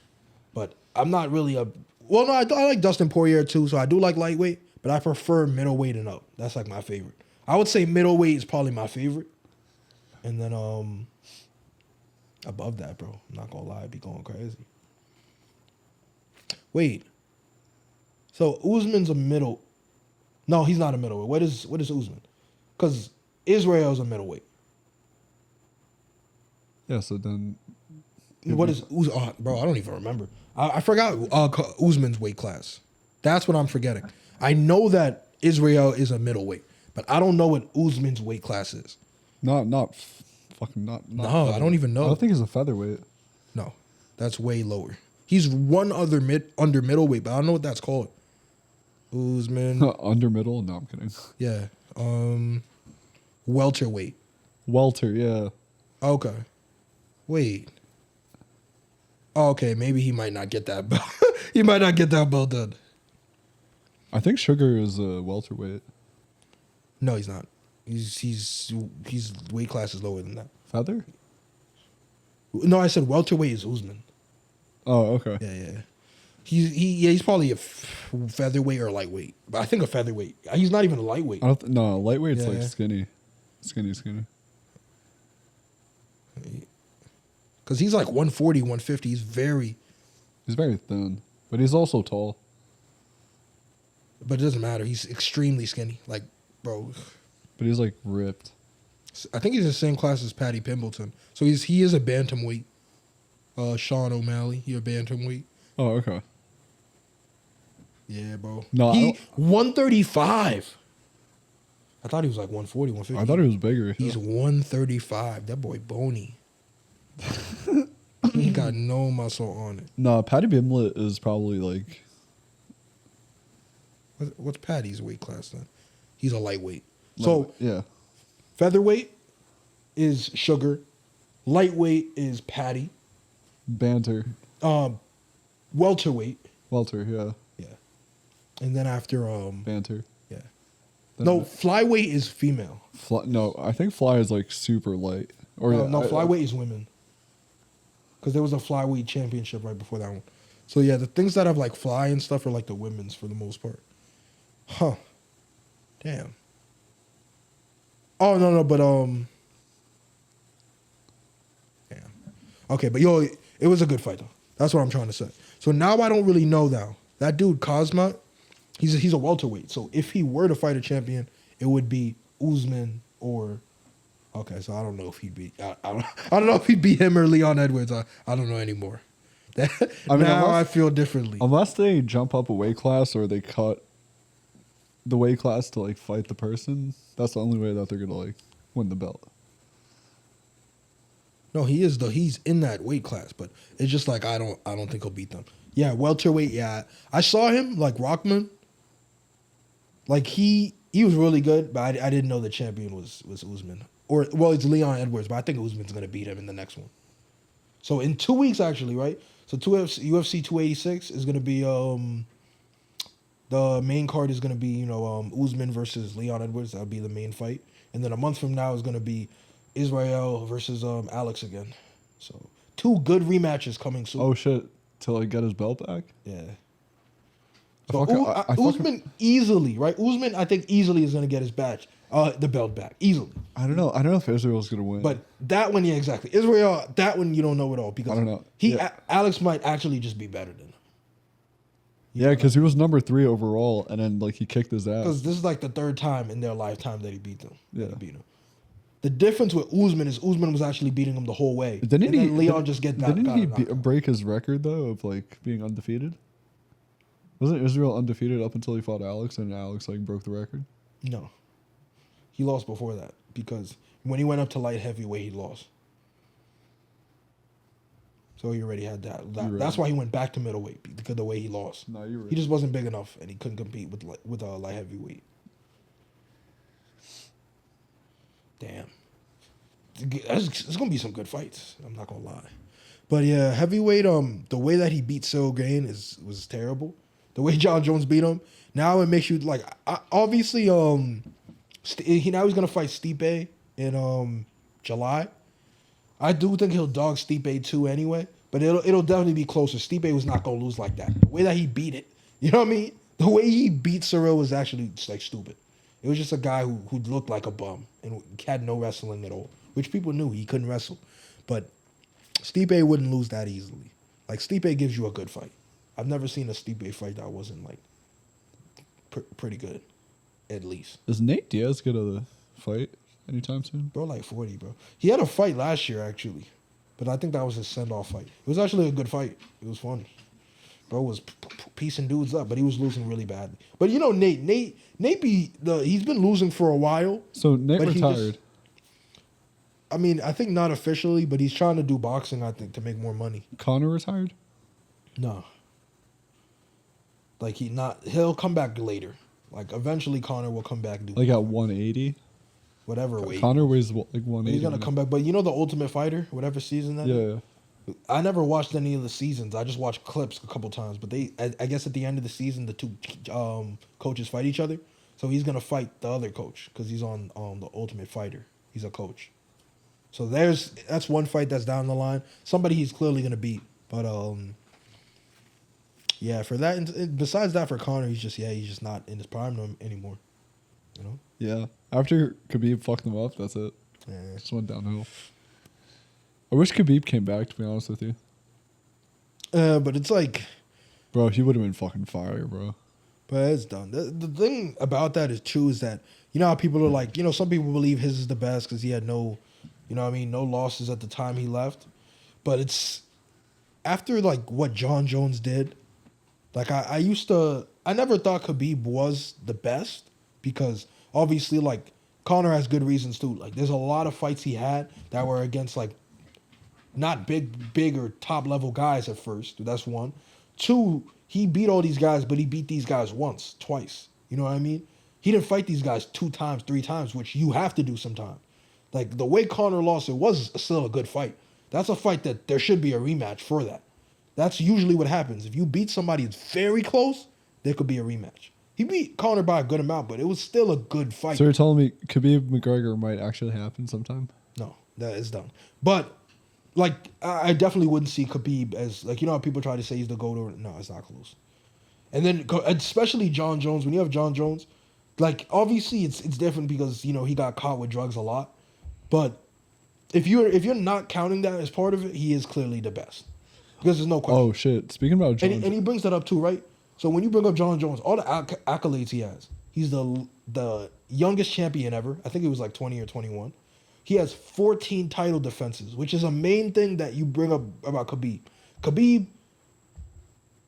But I'm not really I like Dustin Poirier too, so I do like lightweight, but I prefer middleweight and up. That's like my favorite. I would say middleweight is probably my favorite. And then above that, bro, I'm not gonna lie, I'd be going crazy. Wait. So Usman's a middle. No, he's not a middleweight. What is Usman? Because Israel's a middleweight. Yeah, so then. What is Usman? Bro, I don't even remember. I forgot Usman's weight class. That's what I'm forgetting. I know that Israel is a middleweight, but I don't know what Usman's weight class is. Not. No, I don't even know. I don't think he's a featherweight. No, that's way lower. He's one other under middleweight, but I don't know what that's called. Usman. Under middle? No, I'm kidding. Yeah. Welterweight. Welter, yeah. Okay. Wait. Oh, okay, maybe he might not get that belt. He might not get that belt done. I think Sugar is a welterweight. No, he's not. He's weight class is lower than that. Feather? No, I said welterweight is Usman. Oh, okay. Yeah. He's probably a featherweight or lightweight, but I think a featherweight. He's not even a lightweight. No, lightweight's like Yeah. skinny. Skinny. Because he's like 140, 150. He's very, He's very thin, but he's also tall. but it doesn't matter. He's extremely skinny. Like, bro, But he's like ripped. I think he's the same class as Paddy Pimbleton. So he is a bantamweight. Sean O'Malley, he a bantamweight. Oh, okay. Yeah, bro. No, He 135. I thought he was like 140, 150. I thought he was bigger. He's 135. That boy bony. He got no muscle on it. No, Patty Bimlet is probably like What's Paddy's weight class then? He's a lightweight. So yeah, featherweight is Sugar. Lightweight is Paddy. banter, Welterweight. welter, yeah, Yeah. And then after banter. yeah. Then No, flyweight is female. no, I think fly is like super light. Or No, flyweight is women. Because there was a flyweight championship right before that one. So yeah, the things that have like fly and stuff are like the women's for the most part. Huh. Damn. Oh no, but damn. Okay, but yo, it was a good fight though. That's what I'm trying to say. So now I don't really know now. That dude Cosma, he's a welterweight. So if he were to fight a champion, it would be Usman or okay, so I don't know if he'd beat. I don't know if he'd beat him or Leon Edwards. I don't know anymore. I mean, now unless- I feel differently. Unless they jump up a weight class or they cut the weight class to like fight the person, that's the only way that they're gonna like win the belt. No, he is though. He's in that weight class, but it's just like I don't think he'll beat them. Yeah, welterweight. Yeah, I saw him like Rockman. Like he was really good, but I didn't know the champion was Usman. Or well, it's Leon Edwards, but I think Usman's gonna beat him in the next one. So in 2 weeks, actually, right? So UFC 286 is gonna be the main card is gonna be Usman versus Leon Edwards. That'll be the main fight, and then a month from now is gonna be Israel versus Alex again. So 2 good rematches coming soon. Oh shit! To like get his belt back. Yeah. I So fucking- I fucking- Usman easily, right? Usman, I think easily is gonna get his badge, the belt back easily. I don't know. I don't know if Israel's gonna win. But that one, yeah, exactly. Israel, that one you don't know at all because I don't know. He Yeah. Alex might actually just be better than him. yeah, because he was number 3 overall, and then like he kicked his ass. Because this is like the 3rd time in their lifetime that he beat them. Yeah. That he beat him. The difference with Usman is Usman was actually beating him the whole way. Didn't and he? then Leon just got Didn't he knocked out. break his record though of like being undefeated? Wasn't Israel undefeated up until he fought Alex, and Alex like broke the record? No. He lost before that because when he went up to light heavyweight, he lost. So he already had that. You're right. That's why he went back to middleweight because of the way he lost. No, you're right. He just wasn't big enough, and he couldn't compete with light heavyweight. Damn, it's gonna be some good fights. I'm not gonna lie, but yeah, heavyweight. The way that he beat Cyril Gane was terrible. The way John Jones beat him. Now it makes you like obviously now he's gonna fight Stipe in July. I do think he'll dog Stipe too anyway, but it'll definitely be closer. Stipe was not gonna lose like that. The way that he beat it, you know what I mean? The way he beat Cyril was actually just like stupid. It was just a guy who looked like a bum and had no wrestling at all, which people knew he couldn't wrestle. But Stipe wouldn't lose that easily. Like Stipe gives you a good fight. I've never seen a Stipe fight that wasn't like pretty good, at least. Is Nate Diaz gonna fight anytime soon? Bro, like 40, bro. He had a fight last year, actually. But I think that was his send-off fight. It was actually a good fight. It was fun. Bro was piecing dudes up, but he was losing really badly. But you know Nate he's been losing for a while. So Nate But he just- retired. I mean, I think not officially, but he's trying to do boxing, I think, to make more money. Connor retired. No. Like he'll come back later. Like eventually Connor will come back and do Like at 180. whatever weight. Connor weighs like 180. He's gonna come back. But you know the Ultimate Fighter, whatever season that is? Yeah. I never watched any of the seasons. I just watched clips a couple times. But I guess at the end of the season, the two coaches fight each other. So he's gonna fight the other coach because he's on the Ultimate Fighter. He's a coach. So that's one fight that's down the line. Somebody he's clearly gonna beat. But yeah, for that. And besides that, for Conor, he's just not in his prime anymore. You know. Yeah. After Khabib fucked him up, that's it. Yeah. Just went downhill. I wish Khabib came back, to be honest with you. But it's like, Bro, he would have been fucking fire, bro. but it's done. The thing about that is true is that, you know how people are like, you know, some people believe his is the best because he had no, you know what I mean, no losses at the time he left. But it's after like what John Jones did, like I never thought Khabib was the best because obviously like Conor has good reasons too. Like there's a lot of fights he had that were against like not big or top level guys at first. That's one. Two, he beat all these guys, but he beat these guys once, twice. You know what I mean? He didn't fight these guys 2 times, 3 times, which you have to do sometime. Like the way Conor lost, it was still a good fight. That's a fight that there should be a rematch for that. That's usually what happens. If you beat somebody that's very close, there could be a rematch. He beat Conor by a good amount, but it was still a good fight. So you're telling me Khabib McGregor might actually happen sometime? No, that is done. But like, I definitely wouldn't see Khabib as like, you know how people try to say he's the GOAT or no, it's not close. And then especially John Jones, when you have John Jones, like obviously it's different because you know he got caught with drugs a lot, but if you're not counting that as part of it, he is clearly the best because there's no question. Oh shit! Speaking about John, And he brings that up too, right? So when you bring up John Jones, all the accolades he has, he's the youngest champion ever. I think he was like 20 or 21. He has 14 title defenses, which is a main thing that you bring up about Khabib. Khabib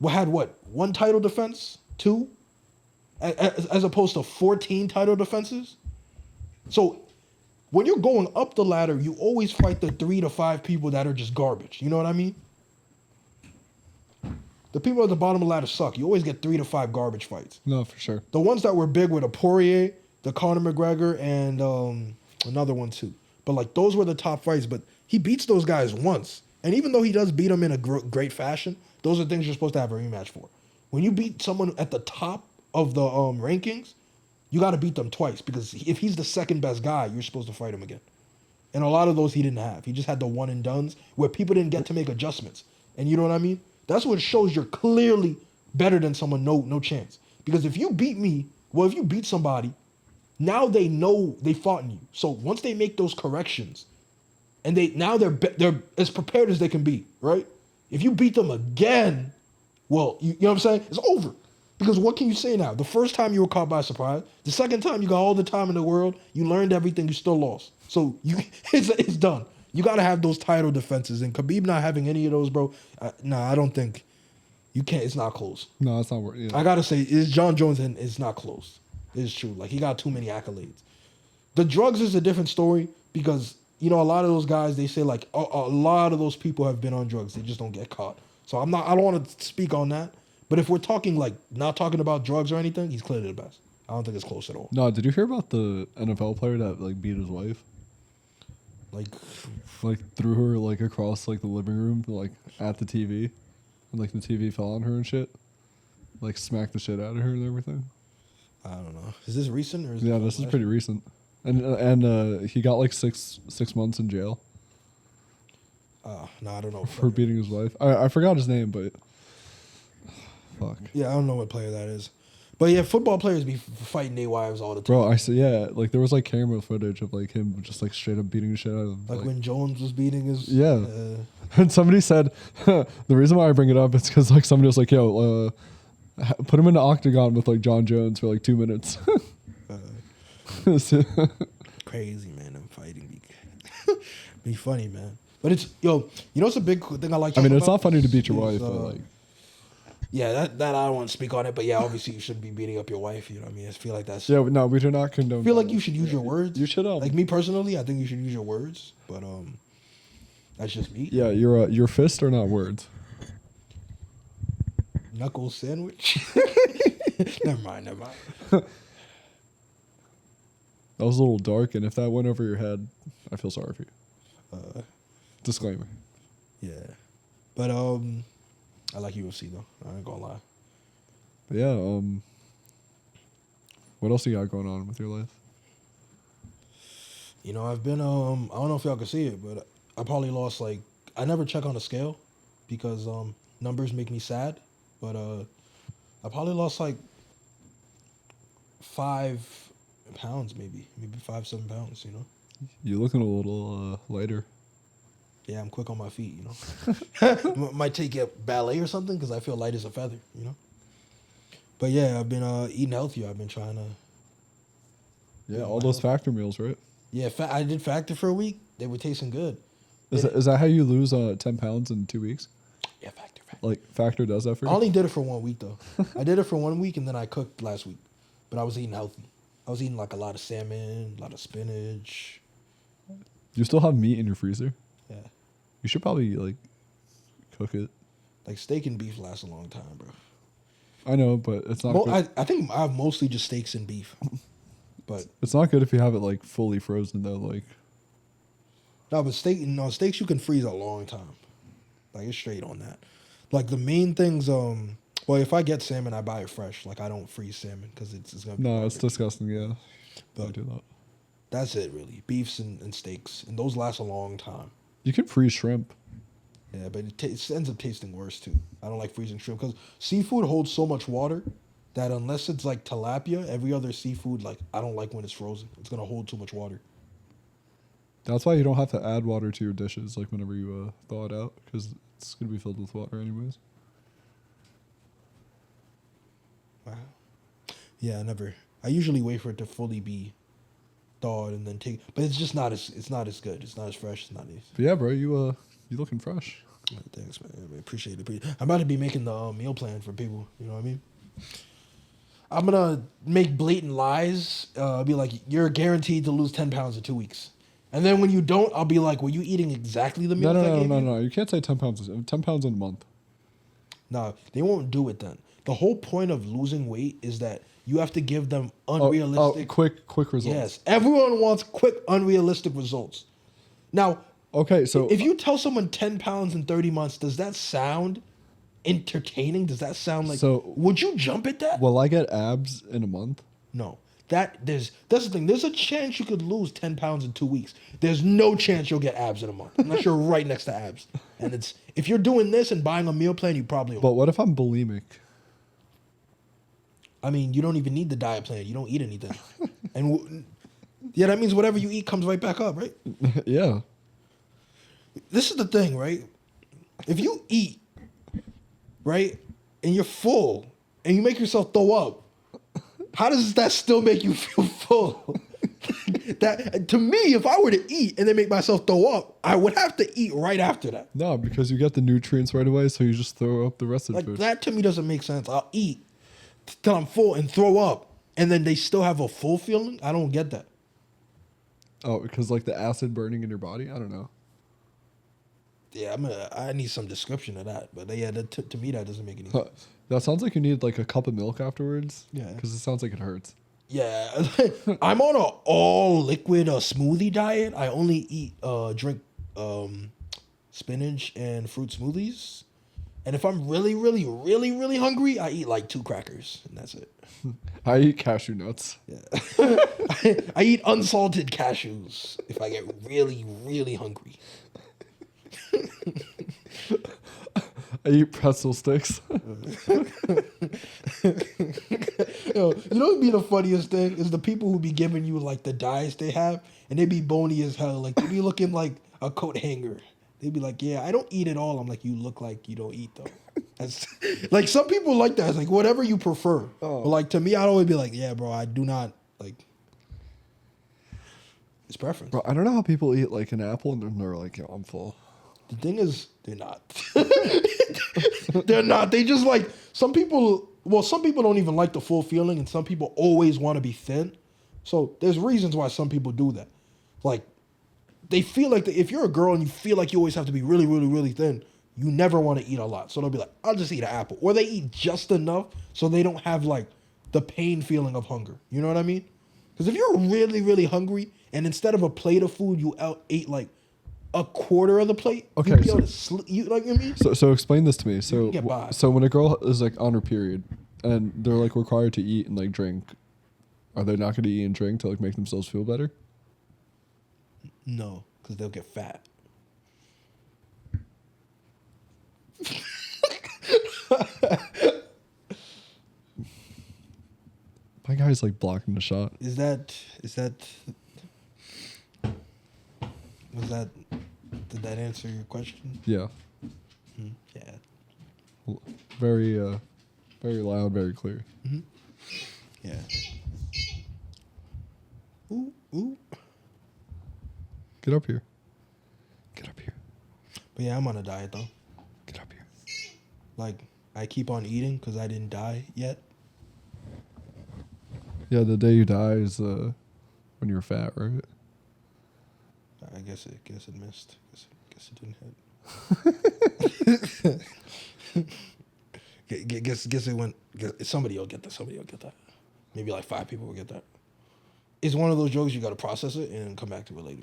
had what? 1 title defense? 2? As opposed to 14 title defenses? So when you're going up the ladder, you always fight the 3 to 5 people that are just garbage. You know what I mean? The people at the bottom of the ladder suck. You always get 3 to 5 garbage fights. no, for sure. The ones that were big were the Poirier, the Conor McGregor, and another one too. But like those were the top fights. But he beats those guys once, and even though he does beat them in a great fashion, those are things you're supposed to have a rematch for. When you beat someone at the top of the rankings, you got to beat them twice because if he's the second best guy, you're supposed to fight him again. And a lot of those he didn't have. He just had the one and dones where people didn't get to make adjustments. And you know what I mean? That's what shows you're clearly better than someone. No chance. Because if you beat me, well, if you beat somebody, now they know they fought in you. So once they make those corrections, and they're as prepared as they can be, right? If you beat them again, well, you know what I'm saying? It's over. Because what can you say now? The first time you were caught by surprise. The second time you got all the time in the world. You learned everything. You still lost. So it's done. You got to have those title defenses. And Khabib not having any of those, bro. I don't think you can't. It's not close. No, it's not worth. Yeah. I got to say, it's John Jones and it's not close. It's true. Like he got too many accolades. The drugs is a different story because, you know, a lot of those guys, they say like a lot of those people have been on drugs. They just don't get caught. So I don't want to speak on that. But if we're talking like not talking about drugs or anything, he's clearly the best. I don't think it's close at all. No, did you hear about the NFL player that like beat his wife? Like threw her like across like the living room, like at the TV, and like the TV fell on her and shit. Like smacked the shit out of her and everything. I don't know. Is this recent or is Yeah, this is pretty recent. And he got like six months in jail. No, I don't know. For beating his wife. I forgot his name, but fuck. Yeah, I don't know what player that is. But yeah, football players be fighting their wives all the time. Bro, I said yeah, like there was like camera footage of like him just like straight up beating the shit out of him. Like when Jones was beating his yeah. And somebody said the reason why I bring it up is because like somebody was like, yo, put him in the octagon with like John Jones for like 2 minutes. Crazy, man. I'm fighting. Be funny, man. But it's you know it's a big thing I like. I mean, it's not funny to beat your wife, but like. Yeah, that I don't want to speak on it, but yeah, obviously you shouldn't be beating up your wife. You know what I mean? I feel like that's. Yeah, no, we do not condone. I feel like you should use your words. You should. Like me personally, I think you should use your words, but that's just me. Yeah, your fists are not words. Knuckle sandwich. Never mind. That was a little dark, and if that went over your head, I feel sorry for you. Disclaimer. Yeah. But I like UFC though. I ain't gonna lie. But yeah, what else you got going on with your life? You know, I've been I don't know if y'all can see it, but I probably lost like I never check on the scale because numbers make me sad. But I probably lost like 5 pounds, maybe 5-7 pounds. You know. You looking a little lighter. Yeah, I'm quick on my feet. You know. Might take a ballet or something because I feel light as a feather. You know. But yeah, I've been eating healthier. I've been trying to. Yeah, all those factor meals, right? Yeah, I did Factor for a week. They were tasting good. Is that how you lose 10 pounds in 2 weeks? Yeah, Factor. Like Factor does that for I you? only did it for 1 week though. I did it for 1 week and then I cooked last week. But I was eating healthy. I was eating like a lot of salmon, a lot of spinach. You still have meat in your freezer? Yeah. You should probably like cook it. Like steak and beef lasts a long time, bro. I know, but it's not good. I think I have mostly just steaks and beef. But It's not good if you have it like fully frozen though. Like, no, but steaks you can freeze a long time. Like it's straight on that. Like the main things, well, if I get salmon, I buy it fresh. Like I don't freeze salmon because it's gonna be no, it's perfect. disgusting. Yeah, But I do that. that's it really. Beefs and steaks, and those last a long time. You can freeze shrimp. Yeah, but it ends up tasting worse too. I don't like freezing shrimp because seafood holds so much water that unless it's like tilapia, every other seafood, like I don't like when it's frozen. It's gonna hold too much water. That's why you don't have to add water to your dishes like whenever you thaw it out because it's gonna be filled with water anyways. Wow. Yeah, I never. I usually wait for it to fully be thawed and then take. But it's just not as. It's not as good. It's not as fresh. It's not as. But yeah, bro, you looking fresh. Thanks, man. I appreciate it. I'm about to be making the meal plan for people. You know what I mean? I'm gonna make blatant lies. Be like, you're guaranteed to lose 10 pounds in 2 weeks, and then when you don't, I'll be like, were you eating exactly the meals I gave you? No. You can't say 10 pounds. 10 pounds in a month. No, they won't do it then. The whole point of losing weight is that you have to give them unrealistic. Quick results. Yes, everyone wants quick, unrealistic results. Now, Okay, so if you tell someone 10 pounds in 30 months, does that sound entertaining? Does that sound like? So- would you jump at that? will I get abs in a month? No. That's the thing. There's a chance you could lose 10 pounds in 2 weeks. There's no chance you'll get abs in a month unless you're right next to abs. And it's if you're doing this and buying a meal plan, you probably won't. But what if I'm bulimic? I mean, you don't even need the diet plan. You don't eat anything. And yeah, that means whatever you eat comes right back up, right? Yeah. This is the thing, right? If you eat, right, and you're full, and you make yourself throw up, how does that still make you feel full? That to me, if I were to eat and then make myself throw up, I would have to eat right after that. No, because you get the nutrients right away, so you just throw up the rest of the Like food. that to me doesn't make sense. I'll eat till I'm full and throw up, and then they still have a full feeling. I don't get that. Oh, because like the acid burning in your body? I don't know. Yeah, I need some description of that. But yeah, to me that doesn't make any sense. That sounds like you need like a cup of milk afterwards. Yeah. Because it sounds like it hurts. Yeah, I'm on a all liquid smoothie diet. I only eat drink spinach and fruit smoothies. And if I'm really, really, really, really hungry, I eat like 2 crackers and that's it. I eat cashew nuts. Yeah. I eat unsalted cashews if I get really, really hungry. I eat pretzel sticks. Yo, you know what'd be the funniest thing is the people who be giving you like the diets they have, and they be bony as hell. Like they be looking like a coat hanger. They be like, "Yeah, I don't eat it all." I'm like, "You look like you don't eat though." That's, like some people like that. It's like whatever you prefer. Oh. But like to me, I'd always be like, "Yeah, bro, I do not like." It's preference. Bro, I don't know how people eat like an apple and then they're like, yo, I'm full. The thing is, they're not. They're not. They just like some people. Well, some people don't even like the full feeling, and some people always want to be thin. So there's reasons why some people do that. Like they feel like if you're a girl and you feel like you always have to be really, really, really thin, you never want to eat a lot. So they'll be like, I'll just eat an apple, or they eat just enough so they don't have like the pain feeling of hunger. You know what I mean? Because if you're really, really hungry and instead of a plate of food, you ate like a quarter of the plate, Okay, you'd be so- able to you like what I mean? So explain this to me. So get by. so when a girl is like on her period, and they're like required to eat and like drink, are they not going to eat and drink to like make themselves feel better? No, because they'll get fat. My guy's like blocking the shot. Is that did that answer your question? Yeah, Yeah. very very loud, very clear. Yeah. Ooh, ooh. Get up here. Get up here. But yeah, I'm on a diet though. Get up here. Like, I keep on eating because I didn't die yet. Yeah, the day you die is when you're fat, right? I guess it missed. Guess it didn't hit. Guess it went. Somebody will get that. Somebody will get that. Maybe like 5 people will get that. It's one of those jokes you got to process it and come back to it later.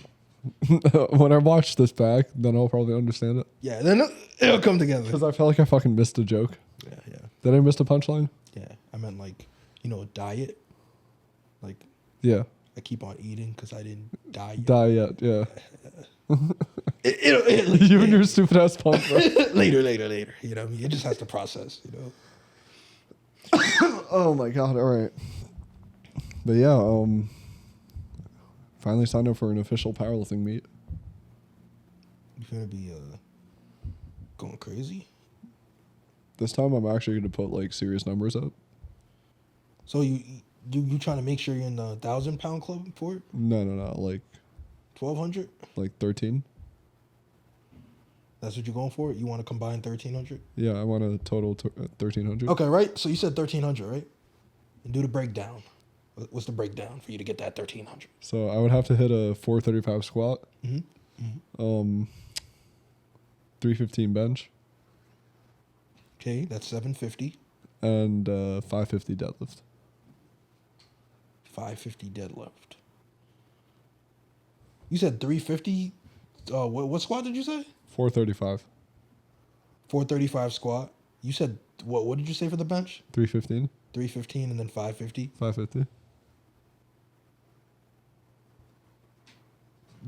When I watch this back, then I'll probably understand it. Yeah, then it'll come together. Because I felt like I fucking missed a joke. Yeah. Did I miss a punchline? Yeah, I meant like, diet. Like, Yeah. I keep on eating because I didn't die yet. Die yet, yeah. It, You and your stupid ass punk, bro. later. You know, it just has to process. You know. Oh my god, alright. But yeah, finally signed up for an official powerlifting meet. You're gonna be going crazy. This time I'm actually going to put like serious numbers up. So you trying to make sure you're in the 1,000-pound club for it? No, like 1,200? like 13. That's what you're going for? You want to combine 1,300? Yeah, I want a total 1300. Okay, right? So you said 1,300, right? And do the breakdown. What's the breakdown for you to get that 1,300? So I would have to hit a 435 squat. 315 bench. Okay, that's 750. And 550 deadlift. 550 deadlift. You said 350. What squat did you say? 435. 435 squat. You said what did you say for the bench? 315. 315 and then 550. 550.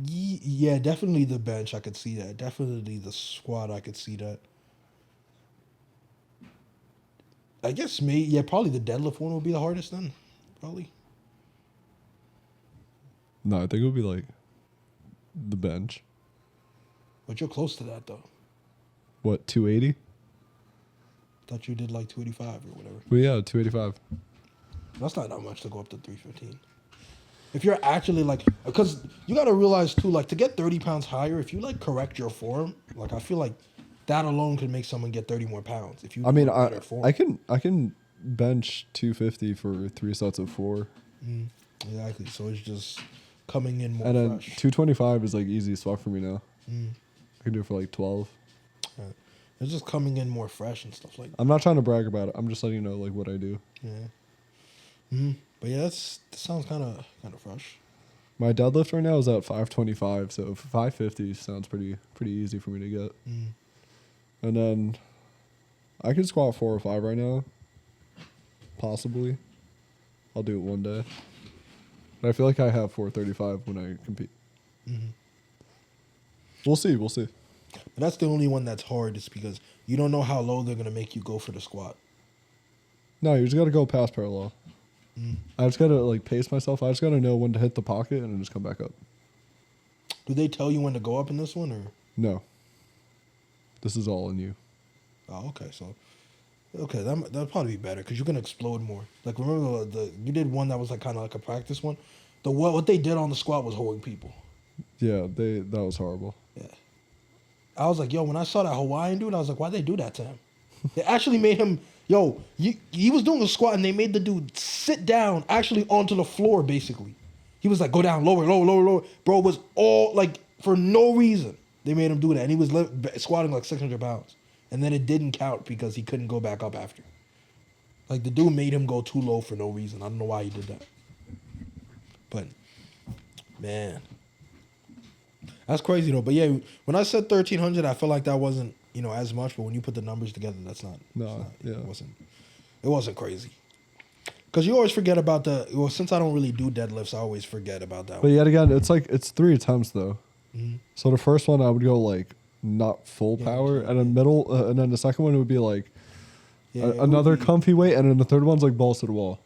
Yeah, definitely the bench. I could see that. Definitely the squat. I could see that. I guess probably the deadlift one would be the hardest then. Probably. No, I think it would be like the bench. But you're close to that though. What, 280? Thought you did like 285 or whatever. Well, yeah, 285. That's not that much to go up to 315. If you're actually like, because you got to realize too, like to get 30 pounds higher, if you like correct your form, like I feel like that alone could make someone get 30 more pounds. If you, I mean, better form. I can bench 250 for 3 sets of 4. Exactly. So it's just coming in more And then fresh. 225 is like easy swap for me now. I can do it for like 12. Yeah. It's just coming in more fresh and stuff like that. I'm not trying to brag about it. I'm just letting you know like what I do. Yeah. But yeah, that sounds kind of fresh. My deadlift right now is at 525, so 550 sounds pretty easy for me to get. And then I can squat 405 right now. Possibly. I'll do it one day. But I feel like I have 435 when I compete. We'll see. But that's the only one that's hard, is because you don't know how low they're going to make you go for the squat. No, you just got to go past parallel. I just got to like pace myself. I just got to know when to hit the pocket and then just come back up. Do they tell you when to go up in this one, or? No. This is all in you. Oh, okay. So, okay, that'll probably be better because you're gonna explode more. Like, remember you did one that was like kind of like a practice one. What they did on the squat was holding people. Yeah, that was horrible. Yeah. I was like, yo, when I saw that Hawaiian dude, I was like, why'd they do that to him? They actually made him, he was doing a squat and they made the dude sit down actually onto the floor, basically. He was like, go down, lower. Bro, it was all like, for no reason, they made him do that. And he was squatting like 600 pounds. And then it didn't count because he couldn't go back up after. Like, the dude made him go too low for no reason. I don't know why he did that. But, man. That's crazy though. But yeah, when I said 1,300, I felt like that wasn't as much. But when you put the numbers together, that's not. No, it's not, yeah. It wasn't crazy. Because you always forget about since I don't really do deadlifts, I always forget about that. But yet again, it's 3 attempts though. Mm-hmm. So the first one I would go like not full power, and then middle, and then the second one would be like another comfy weight, and then the third one's like balls to the wall.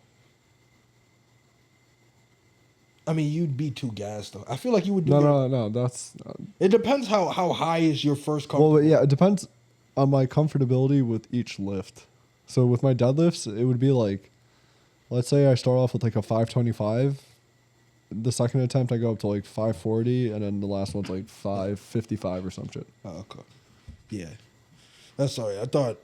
I mean, you'd be too gassed though. I feel like you would do. No. That's. It depends how high is your first comfort. Well, yeah, it depends on my comfortability with each lift. So with my deadlifts, it would be like, let's say I start off with like a 525. The second attempt I go up to like 540, and then the last one's like 555 or some shit. Oh, okay. Yeah. That's sorry. I thought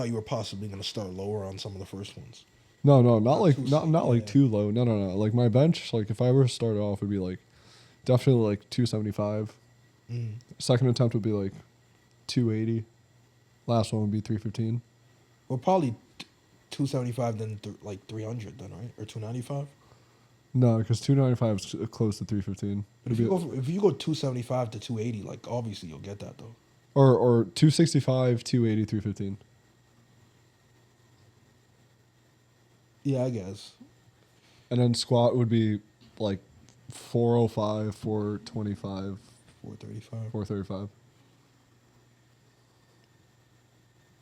you were possibly gonna start lower on some of the first ones. No, not like too low. No. Like my bench, like if I were to start off, would be like definitely like 275. Second attempt would be like 280. Last one would be 315. Well, probably 275, then like 300, then right, or 295. No, because 295 is close to 315. But if you go 275 to 280, like obviously you'll get that though. Or 265, 280, 315. Yeah, I guess. And then squat would be like 405, 425, 435. 435.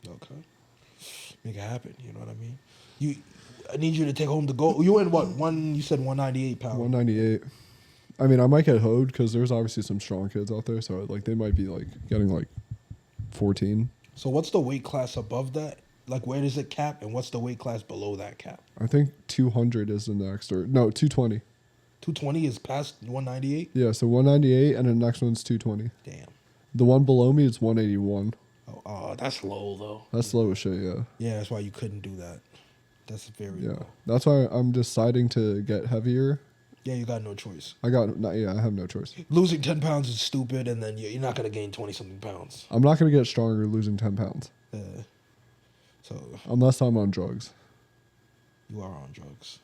Okay. Make it happen. You know what I mean? I need you to take home the gold. You in what? You said 198 pounds. 198. I mean, I might get hoed because there's obviously some strong kids out there, so like they might be like getting like 14. So what's the weight class above that? Like where does it cap, and what's the weight class below that cap? I think 200 is the next, or no, 220. 220 is past 198? Yeah, so 198, and then the next one's 220. Damn. The one below me is 181. Oh, that's low though. That's low as shit, yeah. Yeah, that's why you couldn't do that. That's very low. That's why I'm deciding to get heavier. Yeah, you got no choice. I have no choice. Losing 10 pounds is stupid, and then you're not going to gain 20-something pounds. I'm not going to get stronger losing 10 pounds. So unless I'm on drugs. You are on drugs.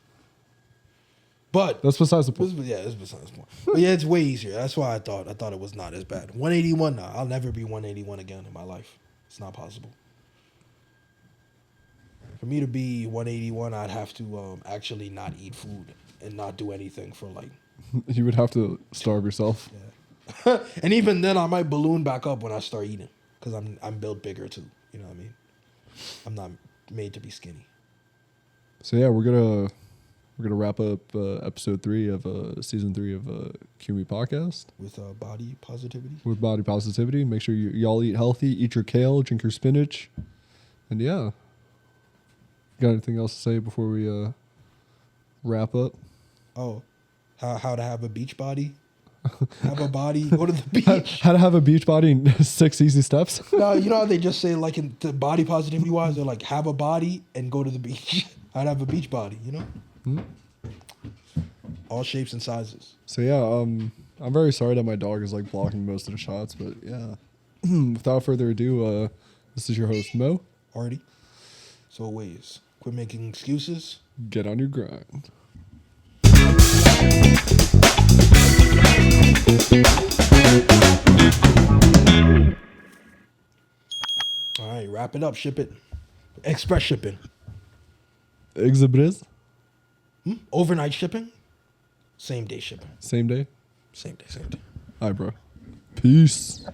But that's besides the point. That's besides the point. But yeah, it's way easier. That's why I thought it was not as bad. 181, nah, I'll never be 181 again in my life. It's not possible. For me to be 181, I'd have to actually not eat food and not do anything for like. You would have to starve yourself. Yeah. And even then, I might balloon back up when I start eating because I'm built bigger too. You know what I mean? I'm not made to be skinny. So yeah, we're gonna wrap up episode 3 of season 3 of QME podcast with body positivity. With body positivity, make sure y'all eat healthy, eat your kale, drink your spinach, and yeah. Got anything else to say before we wrap up? Oh, how to have a beach body? Have a body, go to the beach. How to have a beach body in 6 easy steps? No, you know how they just say like in the body positivity wise, they're like have a body and go to the beach. I'd have a beach body, you know? Mm-hmm. All shapes and sizes. So yeah, I'm very sorry that my dog is like blocking most of the shots, but yeah. Without further ado, this is your host Mo. Artie. So always, quit making excuses. Get on your grind. All right, wrap it up. Ship it. Express shipping. Express? Overnight shipping. Same day shipping. Same day? Same day. All right, bro. Peace.